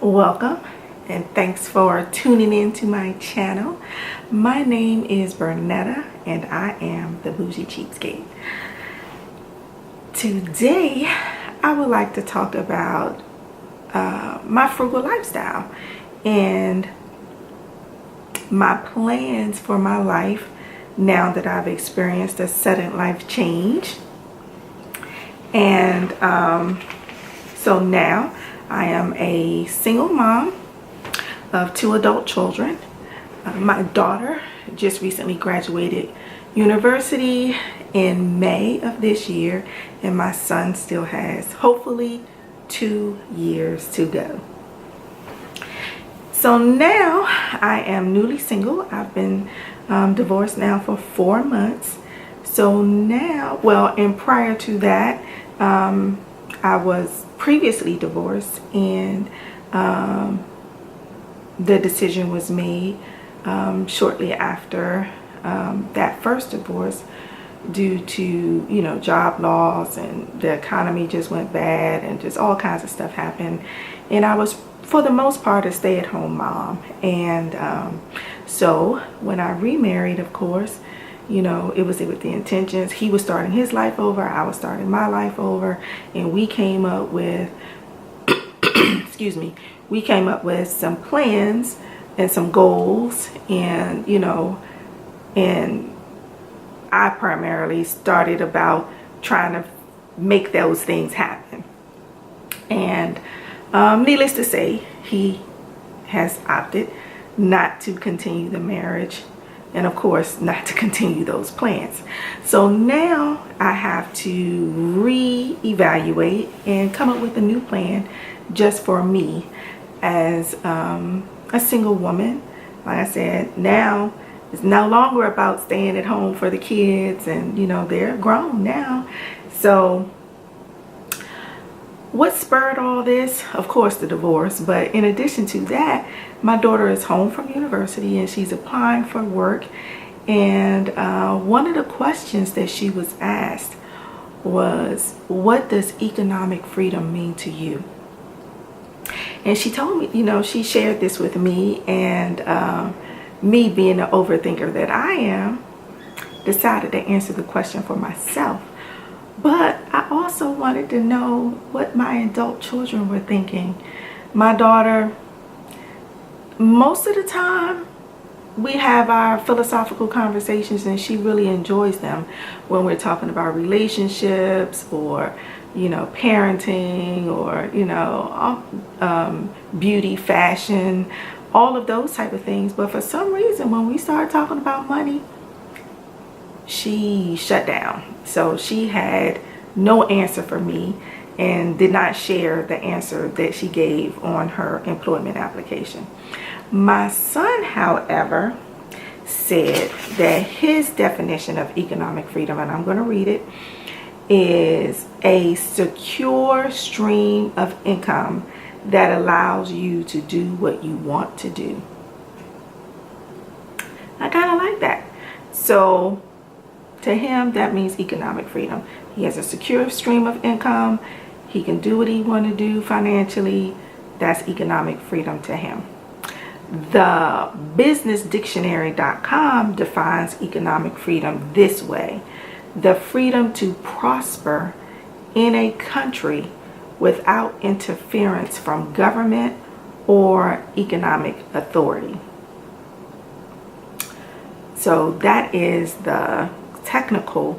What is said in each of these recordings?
Welcome and thanks for tuning in to my channel. My name is Bernetta and I am the Bougie Cheapskate. Today I would like to talk about my frugal lifestyle and my plans for my life now that I've experienced a sudden life change. And so now I am a single mom of 2 adult children. My daughter just recently graduated university in May of this year, and my son still has hopefully 2 years to go. So now I am newly single. I've been divorced now for 4 months. So now, well, and prior to that, I was previously divorced, and the decision was made shortly after that first divorce due to job loss, and the economy just went bad and just all kinds of stuff happened, and I was for the most part a stay-at-home mom. And so when I remarried, of course, it was with the intentions. He was starting his life over, I was starting my life over, and we came up with excuse me, we came up with some plans and some goals, and and I primarily started about trying to make those things happen. And needless to say, he has opted not to continue the marriage, and of course not to continue those plans. So now I have to re-evaluate and come up with a new plan just for me as a single woman. Like I said, now it's no longer about staying at home for the kids, and they're grown now. So what spurred all this? Of course, the divorce. But in addition to that, my daughter is home from university and she's applying for work. And one of the questions that she was asked was, what does economic freedom mean to you? And she told me, she shared this with me, and me being the overthinker that I am, decided to answer the question for myself. But I also wanted to know what my adult children were thinking. My daughter, most of the time, we have our philosophical conversations, and she really enjoys them when we're talking about relationships or, parenting or, beauty, fashion, all of those type of things. But for some reason, when we start talking about money, she shut down. So she had no answer for me and did not share the answer that she gave on her employment application. My son, however, said that his definition of economic freedom, and I'm going to read it, is a secure stream of income that allows you to do what you want to do. I kind of like that. So to him, that means economic freedom. He has a secure stream of income. He can do what he wants to do financially. That's economic freedom to him. The businessdictionary.com defines economic freedom this way: the freedom to prosper in a country without interference from government or economic authority. So that is the technical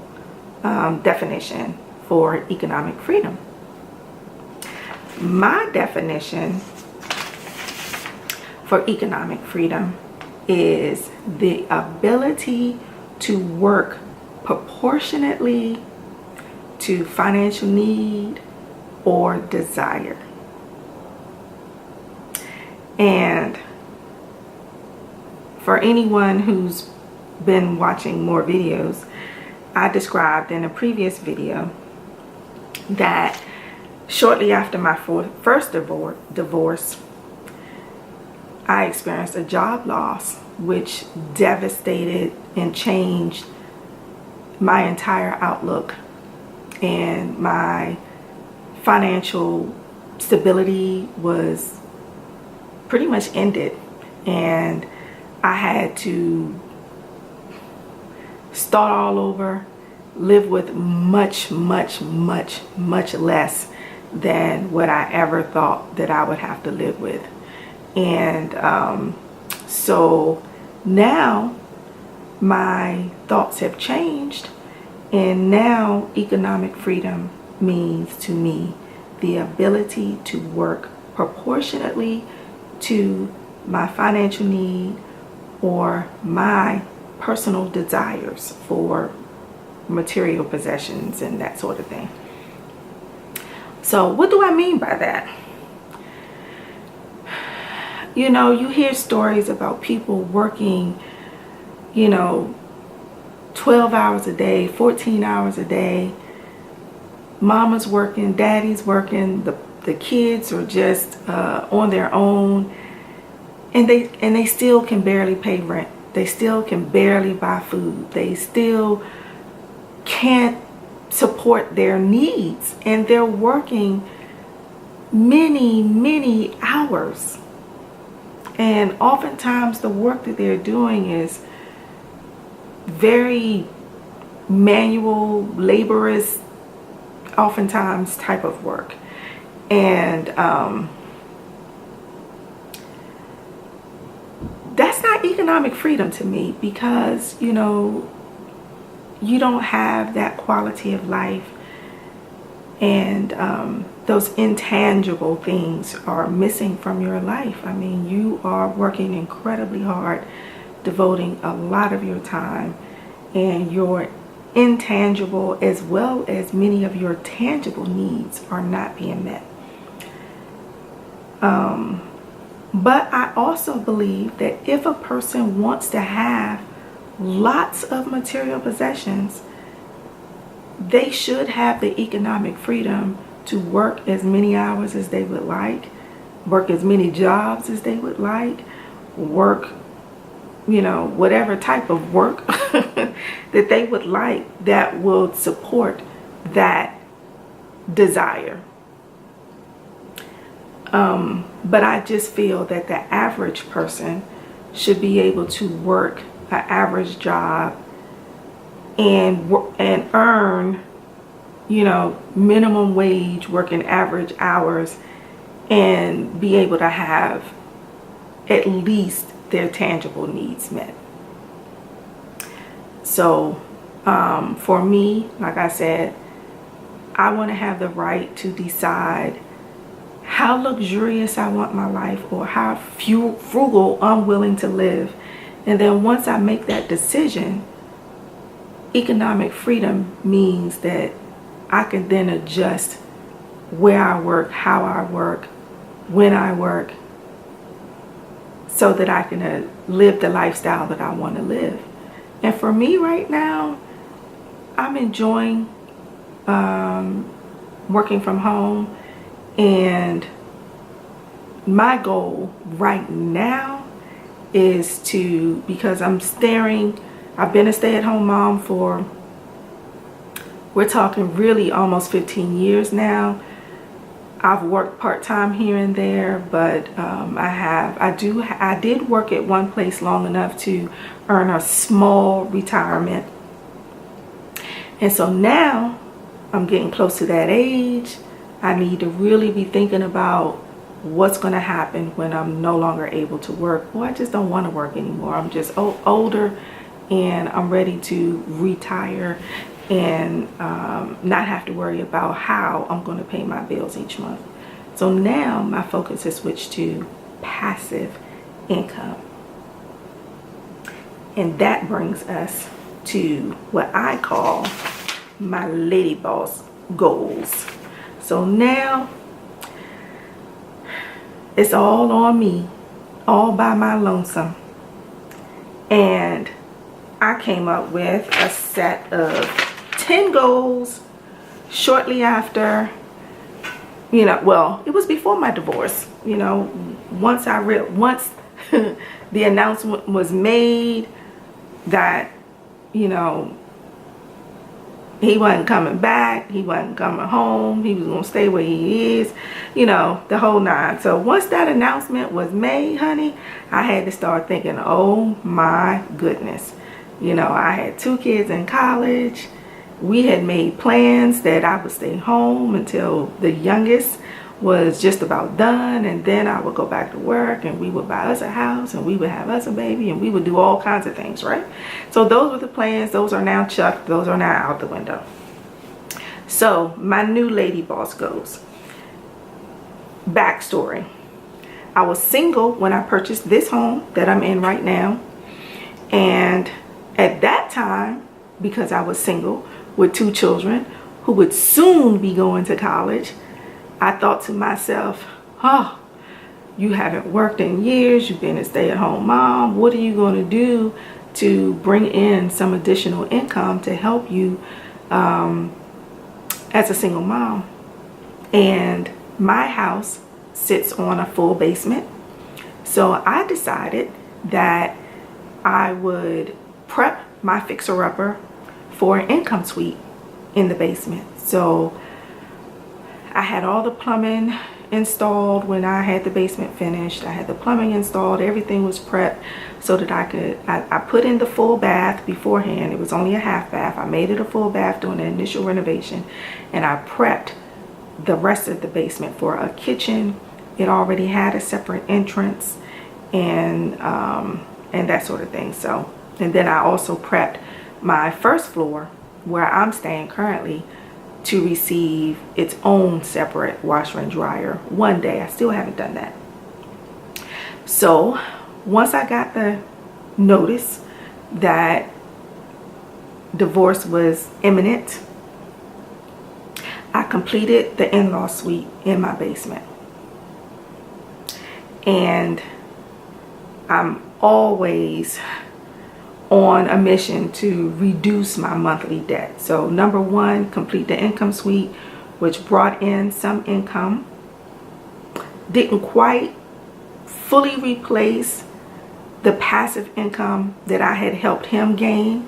definition for economic freedom. My definition for economic freedom is the ability to work proportionately to financial need or desire. And for anyone who's been watching more videos, I described in a previous video that shortly after my first divorce, I experienced a job loss which devastated and changed my entire outlook, and my financial stability was pretty much ended, and I had to start all over, live with much less than what I ever thought that I would have to live with. And so now my thoughts have changed, and now economic freedom means to me the ability to work proportionately to my financial need or my personal desires for material possessions and that sort of thing. So what do I mean by that? You know, you hear stories about people working, 12 hours a day, 14 hours a day. Mama's working, daddy's working, the kids are just on their own, and they still can barely pay rent. They still can barely buy food. They still can't support their needs, and they're working many hours. And oftentimes the work that they're doing is very manual, laborious, oftentimes type of work. And that's not economic freedom to me, because you don't have that quality of life, and those intangible things are missing from your life. I mean, you are working incredibly hard, devoting a lot of your time, and your intangible as well as many of your tangible needs are not being met. But I also believe that if a person wants to have lots of material possessions, they should have the economic freedom to work as many hours as they would like, work as many jobs as they would like, work, whatever type of work that they would like that will support that desire. But I just feel that the average person should be able to work an average job and earn, minimum wage, working average hours, and be able to have at least their tangible needs met. So for me, like I said, I want to have the right to decide how luxurious I want my life, or how frugal I'm willing to live. And then once I make that decision, economic freedom means that I can then adjust where I work, how I work, when I work, so that I can live the lifestyle that I want to live. And for me right now, I'm enjoying working from home. And my goal right now is to, because I've been a stay-at-home mom for, we're talking really almost 15 years now. I've worked part-time here and there, but I did work at one place long enough to earn a small retirement. And so now I'm getting close to that age. I need to really be thinking about what's going to happen when I'm no longer able to work, or I just don't want to work anymore. I'm just older, and I'm ready to retire and not have to worry about how I'm going to pay my bills each month. So now my focus has switched to passive income. And that brings us to what I call my lady boss goals. So now it's all on me, all by my lonesome. And I came up with a set of 10 goals shortly after, well, it was before my divorce. Once the announcement was made that, He wasn't coming back. He wasn't coming home. He was going to stay where he is, you know, the whole nine. So once that announcement was made, honey, I had to start thinking, oh my goodness. You know, I had 2 kids in college. We had made plans that I would stay home until the youngest was just about done, and then I would go back to work, and we would buy us a house, and we would have us a baby, and we would do all kinds of things, right? So those were the plans. Those are now chucked. Those are now out the window. So my new lady boss goes. Backstory. I was single when I purchased this home that I'm in right now, and at that time, because I was single with 2 children who would soon be going to college, I thought to myself, oh, you haven't worked in years. You've been a stay-at-home mom. What are you going to do to bring in some additional income to help you as a single mom? And my house sits on a full basement. So I decided that I would prep my fixer-upper for an income suite in the basement. So I had all the plumbing installed when I had the basement finished. I had the plumbing installed. Everything was prepped so that I put in the full bath beforehand. It was only a half bath. I made it a full bath during the initial renovation, and I prepped the rest of the basement for a kitchen. It already had a separate entrance and that sort of thing. So, and then I also prepped my first floor where I'm staying currently to receive its own separate washer and dryer one day. I still haven't done that. So once I got the notice that divorce was imminent, I completed the in-law suite in my basement. And I'm always on a mission to reduce my monthly debt. So number 1, complete the income suite, which brought in some income. Didn't quite fully replace the passive income that I had helped him gain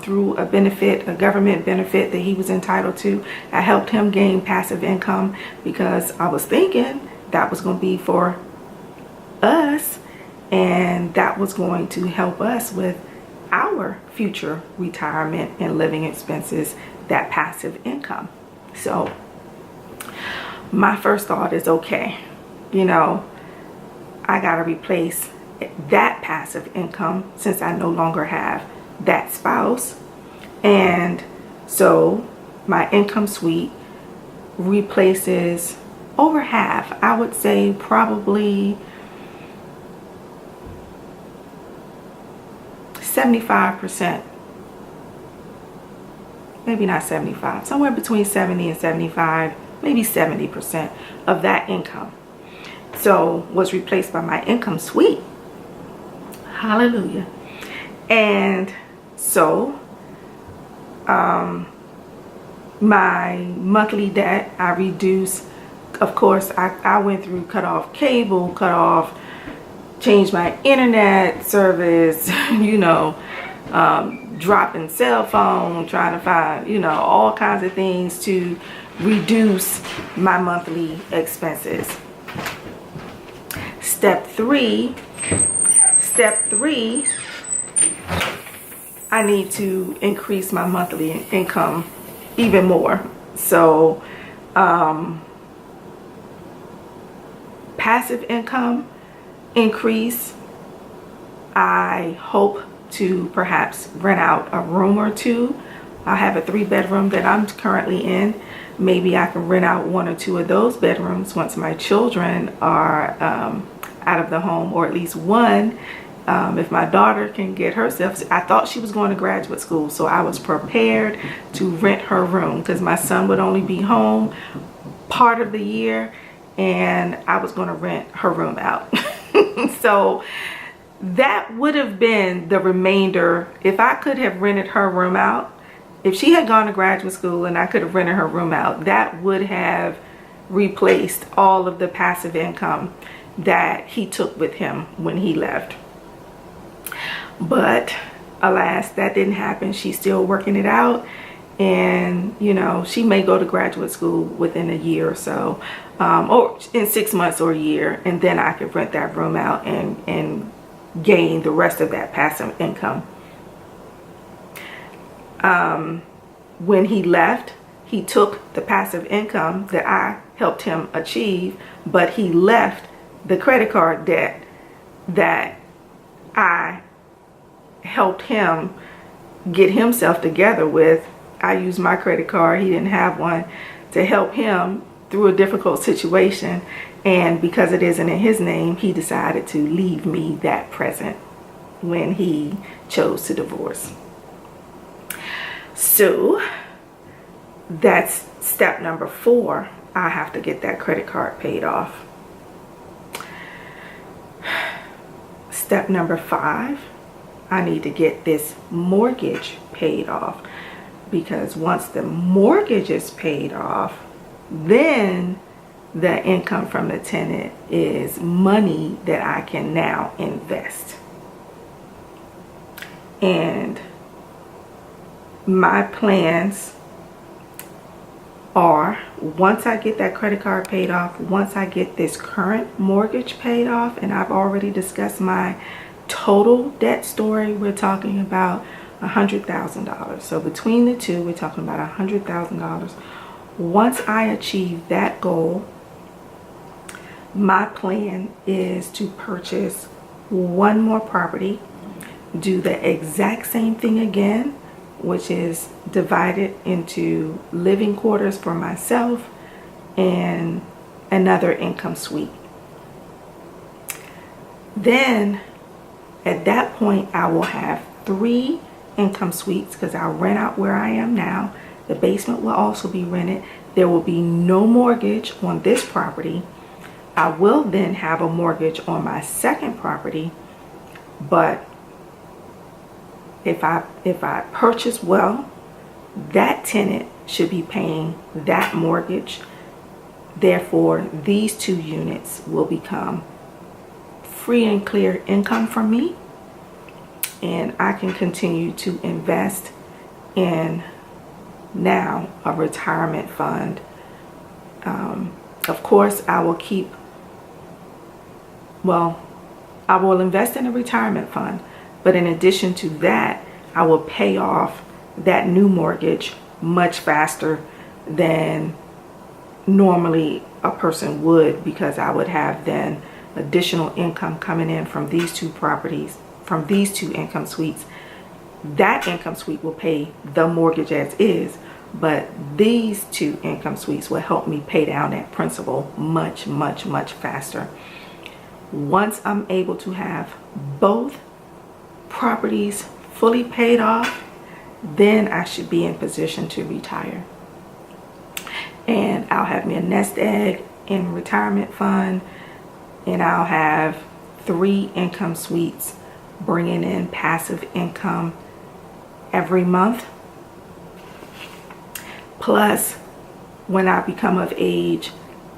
through a benefit, a government benefit that he was entitled to. I helped him gain passive income because I was thinking that was going to be for us, and that was going to help us with our future retirement and living expenses, that passive income. So my first thought is, okay, you know, I got to replace that passive income since I no longer have that spouse. And so my income suite replaces over half. I would say probably 75%, maybe not 75, somewhere between 70 and 75, maybe 70% of that income. So was replaced by my income suite. Hallelujah. And so my monthly debt I reduced. Of course, I went through cut off cable, changed my internet service, you know, dropping cell phone, trying to find, you know, all kinds of things to reduce my monthly expenses. Step three, I need to increase my monthly income even more. So passive income increase. I hope to perhaps rent out a room or two. I have a 3-bedroom that I'm currently in. Maybe I can rent out 1 or 2 of those bedrooms once my children are out of the home, or at least one. If my daughter can get herself, I thought she was going to graduate school, so I was prepared to rent her room because my son would only be home part of the year, and I was going to rent her room out. So that would have been the remainder. If I could have rented her room out, if she had gone to graduate school and I could have rented her room out, that would have replaced all of the passive income that he took with him when he left. But alas, that didn't happen. She's still working it out, and you know, she may go to graduate school within a year or so, or in 6 months or a year, and then I could rent that room out and gain the rest of that passive income. When he left, he took the passive income that I helped him achieve, but he left the credit card debt that I helped him get himself together with. I used my credit card, he didn't have one, to help him through a difficult situation, and because it isn't in his name, he decided to leave me that present when he chose to divorce. So that's step number 4. I have to get that credit card paid off. Step number 5, I need to get this mortgage paid off, because once the mortgage is paid off, then the income from the tenant is money that I can now invest. And my plans are, once I get that credit card paid off, once I get this current mortgage paid off, and I've already discussed my total debt story, we're talking about $100,000. So between the two, we're talking about $100,000. Once I achieve that goal, my plan is to purchase one more property, do the exact same thing again, which is divided into living quarters for myself and another income suite. Then at that point, I will have 3 income suites, because I'll rent out where I am now. The basement will also be rented. There will be no mortgage on this property. I will then have a mortgage on my second property, but if I purchase well, that tenant should be paying that mortgage. Therefore, these 2 units will become free and clear income from me, and I can continue to invest in now a retirement fund. Of course, I will invest in a retirement fund, but in addition to that, I will pay off that new mortgage much faster than normally a person would, because I would have then additional income coming in from these 2 properties, from these 2 income suites. That income suite will pay the mortgage as is, but these 2 income suites will help me pay down that principal much, much, much faster. Once I'm able to have both properties fully paid off, then I should be in position to retire. And I'll have me a nest egg in a retirement fund, and I'll have 3 income suites bringing in passive income every month. Plus, when I become of age,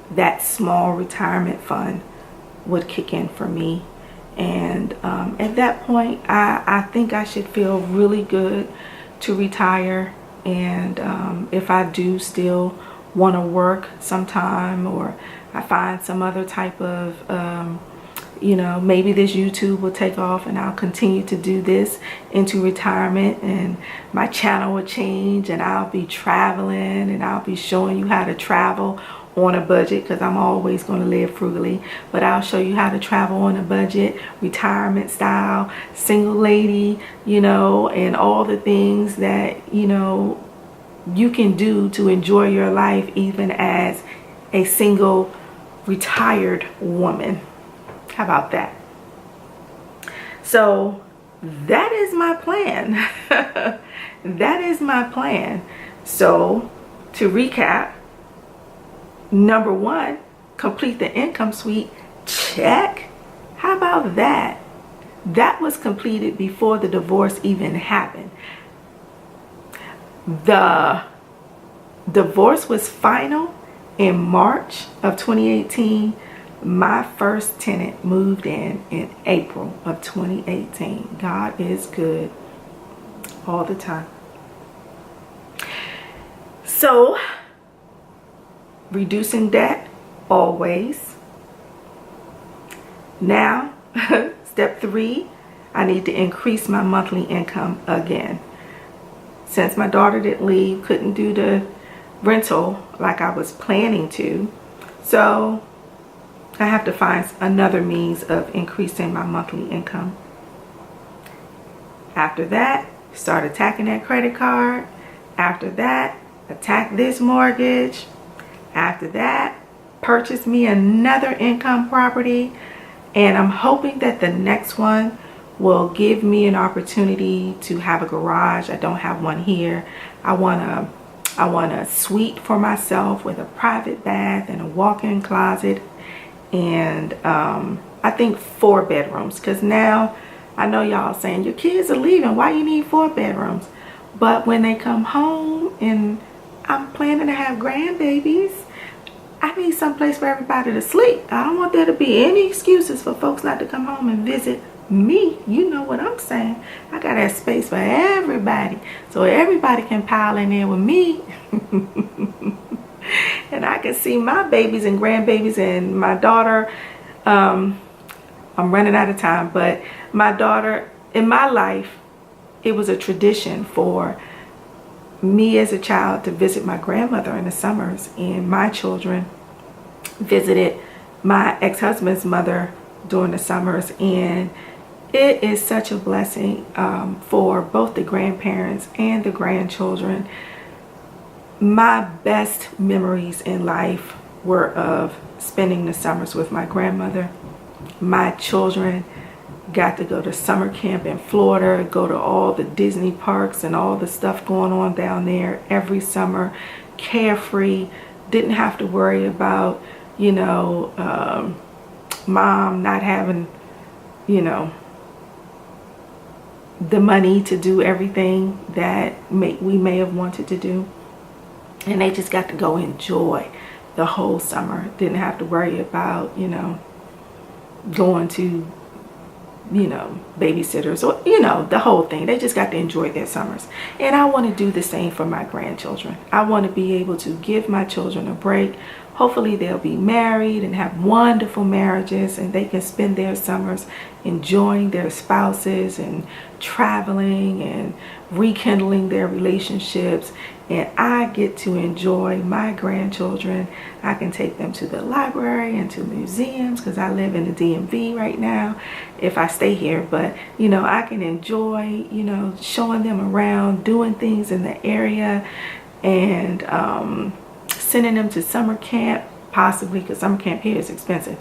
that small retirement fund would kick in for me. And at that point, I think I should feel really good to retire. And if I do still want to work sometime, or I find some other type of maybe this YouTube will take off and I'll continue to do this into retirement, and my channel will change, and I'll be traveling, and I'll be showing you how to travel on a budget, because I'm always going to live frugally, but I'll show you how to travel on a budget, retirement style, single lady, and all the things that you can do to enjoy your life even as a single retired woman. How about that? So that is my plan. That is my plan. So to recap, number 1, complete the income suite. Check. How about that? That was completed before the divorce even happened. The divorce was final in March of 2018. My first tenant moved in April of 2018. God is good. all the time. So, reducing debt, always. Now, step 3, I need to increase my monthly income again. Since my daughter didn't leave, couldn't do the rental like I was planning to, so I have to find another means of increasing my monthly income. After that, start attacking that credit card. After that, attack this mortgage. After that, purchase me another income property. And I'm hoping that the next one will give me an opportunity to have a garage. I don't have one here. I want a suite for myself with a private bath and a walk-in closet, and I think 4 bedrooms, because now I know y'all saying your kids are leaving, why you need 4 bedrooms? But when they come home and I'm planning to have grandbabies, I need someplace for everybody to sleep. I don't want there to be any excuses for folks not to come home and visit me. You know what I'm saying. I got that space for everybody, so everybody can pile in there with me. And I can see my babies and grandbabies and my daughter. I'm running out of time, but my daughter, in my life, it was a tradition for me as a child to visit my grandmother in the summers, and my children visited my ex-husband's mother during the summers. And it is such a blessing for both the grandparents and the grandchildren. My best memories in life were of spending the summers with my grandmother. My children got to go to summer camp in Florida, go to all the Disney parks and all the stuff going on down there every summer, carefree, didn't have to worry about, you know, mom not having, you know, the money to do everything that we may have wanted to do. And they just got to go enjoy the whole summer. Didn't have to worry about, you know, going to, you know, babysitters or, you know, the whole thing. They just got to enjoy their summers. And I want to do the same for my grandchildren. I want to be able to give my children a break. Hopefully they'll be married and have wonderful marriages, and they can spend their summers enjoying their spouses and traveling and rekindling their relationships. And I get to enjoy my grandchildren. I can take them to the library and to museums, because I live in the DMV right now if I stay here. But, you know, I can enjoy, you know, showing them around, doing things in the area, and sending them to summer camp, possibly, because summer camp here is expensive.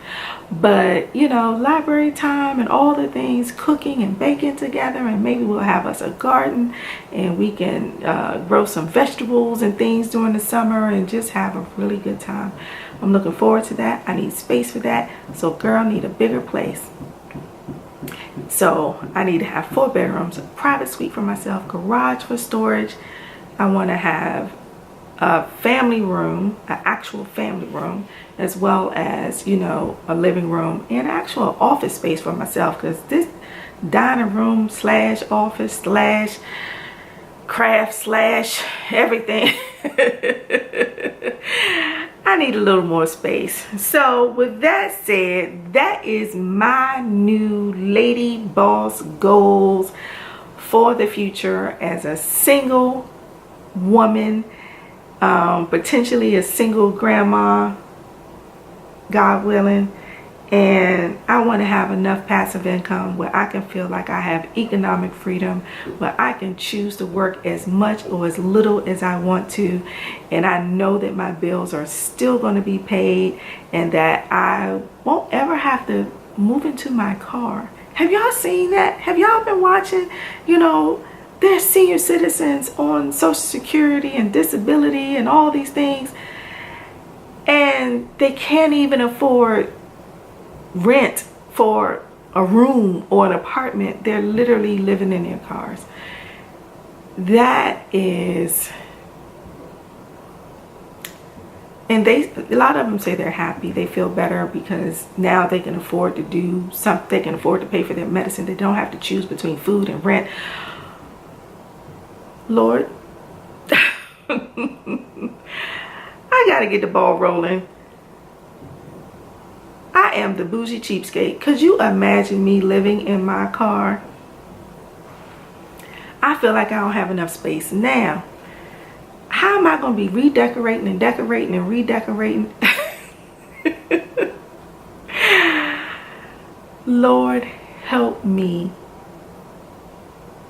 But, you know, library time and all the things, cooking and baking together, and maybe we'll have us a garden and we can grow some vegetables and things during the summer and just have a really good time. I'm looking forward to that. I need space for that. So girl, need a bigger place. So I need to have 4 bedrooms, a private suite for myself, garage for storage. I want to have a family room, an actual family room, as well as, you know, a living room and actual office space for myself, because this dining room slash office slash craft slash everything, I need a little more space. So with that said, that is my new lady boss goals for the future as a single woman, potentially a single grandma, God willing. And I want to have enough passive income where I can feel like I have economic freedom, where I can choose to work as much or as little as I want to, and I know that my bills are still going to be paid, and that I won't ever have to move into my car. Have y'all seen that? Have y'all been watching, you know, there's senior citizens on Social Security and disability and all these things, and they can't even afford rent for a room or an apartment. They're literally living in their cars. That is, and a lot of them say they're happy, they feel better because now they can afford to do something, they can afford to pay for their medicine, they don't have to choose between food and rent. Lord, I gotta get the ball rolling. I am the bougie cheapskate. Could you imagine me living in my car? I feel like I don't have enough space now. How am I going to be redecorating and decorating and redecorating? Lord, help me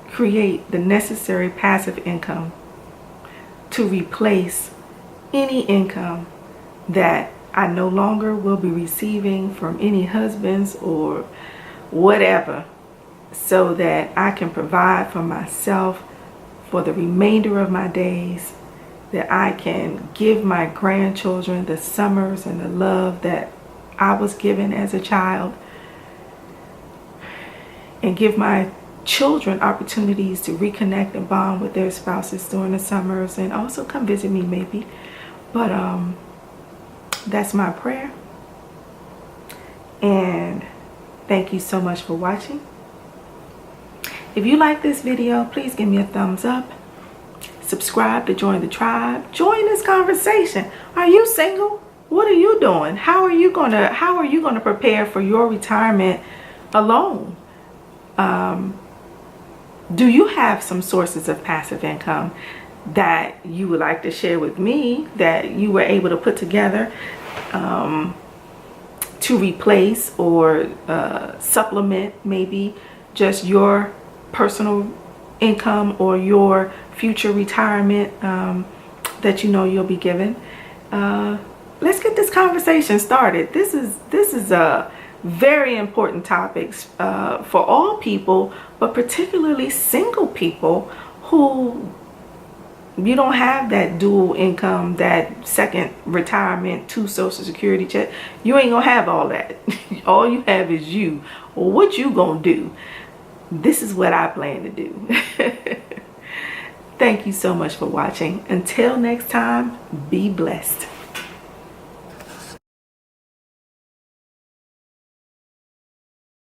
create the necessary passive income to replace any income that I no longer will be receiving from any husbands or whatever, so that I can provide for myself for the remainder of my days, that I can give my grandchildren the summers and the love that I was given as a child, and give my children opportunities to reconnect and bond with their spouses during the summers, and also come visit me maybe. But that's my prayer. And thank you so much for watching. If you like this video, please give me a thumbs up. Subscribe to join the tribe. Join this conversation. Are you single? What are you doing? How are you gonna prepare for your retirement alone? Do you have some sources of passive income that you would like to share with me, that you were able to put together to replace or supplement maybe just your personal income or your future retirement that you know you'll be given? Let's get this conversation started. This is a very important topic for all people, but particularly single people who, you don't have that dual income, that second retirement, 2 Social Security check. You ain't gonna have all that. All you have is you. Well, what you gonna do? This is what I plan to do. Thank you so much for watching. Until next time, be blessed.